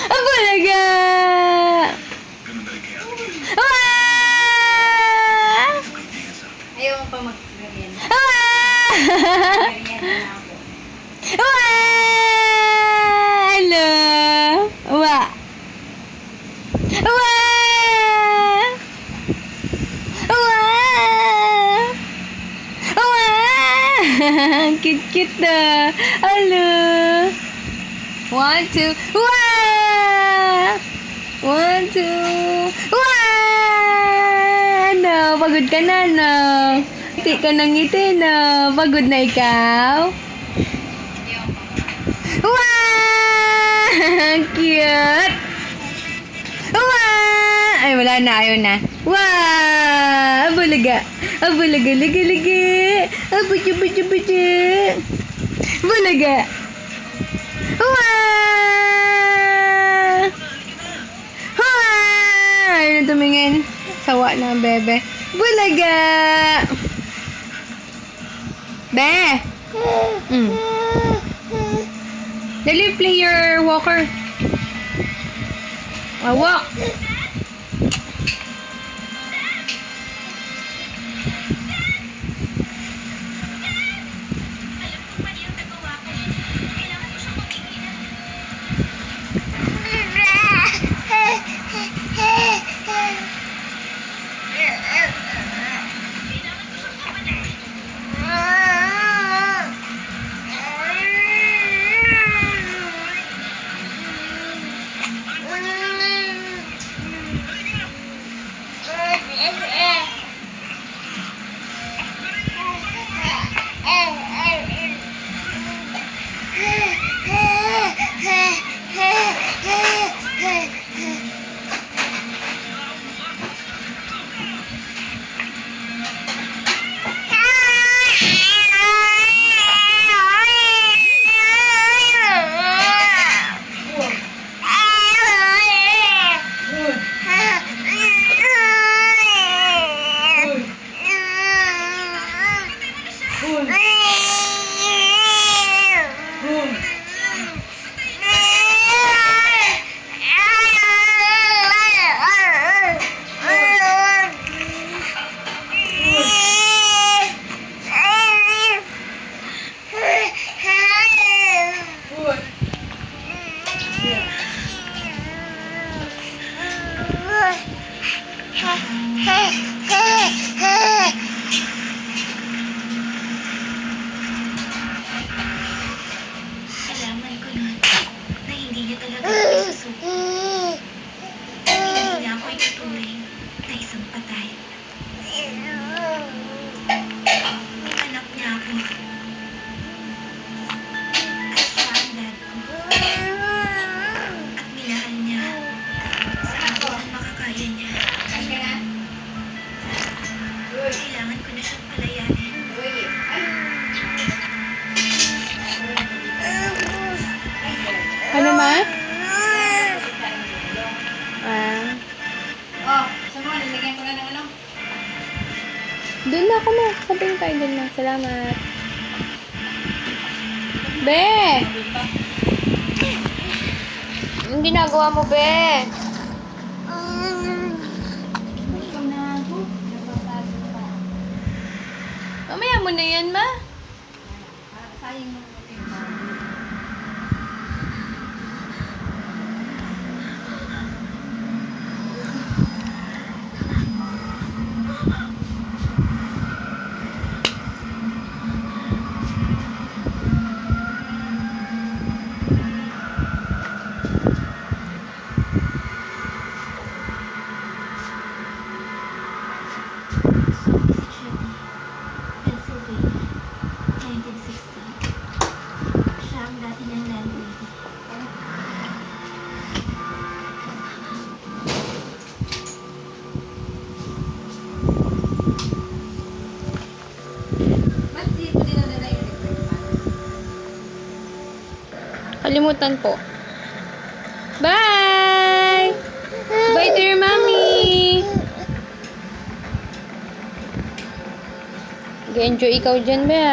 Bulaga! Ayaw mo pa mag-ganyan. Ganyan na ako. Hello! Wa! Wa! Wa! Wa! Cute-cute na. Hello! 1, 2, wa! 1, 2, wa! Ano? Pagod ka na, no? Ngiti ka ng ngiti, no? Pagod na ikaw? Ayaw pa mag- Wow! Cute! Wow! Ay, wala na. Ayaw na. Wow! Abulaga. Abulaga. Laga, laga. Abuja, buja, buja. Bulaga. Wow! Wow! Ayaw na tumingin. Sawa na ang bebe. Bulaga! Be! Dali, play your walker. Walk. Alaman ko nun na hindi niya talaga ako isusuko. Hindi niya ako ituturing na isang patay. Anak niya ako. At siya ang dad ko. At minahal niya sa akin ang makakaya niya. Kailangan ko na siyang palayanin. Ano ma? Ah. Oh, sa mga nilagyan ko na ng ano? Doon na ako ma. Sabihin tayo doon na. Salamat. Be! Ang ginagawa mo, Be? Ikaw na ako. Napapagod pa. Mamaya mo na yan, ma. Sayang mo kasi. Pennsylvania, 1960. Siya ang dati niyang landlady. Ba't di mo dinadala yung electric fan? Kalimutan po. Bye! Nag-enjoy ikaw dyan ba?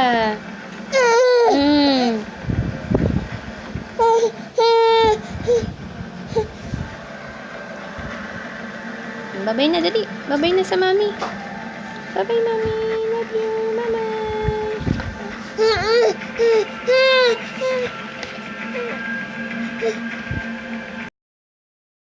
Mm. Babay na, dali. Babay na sa mami. Babay, mami. Love you, mama.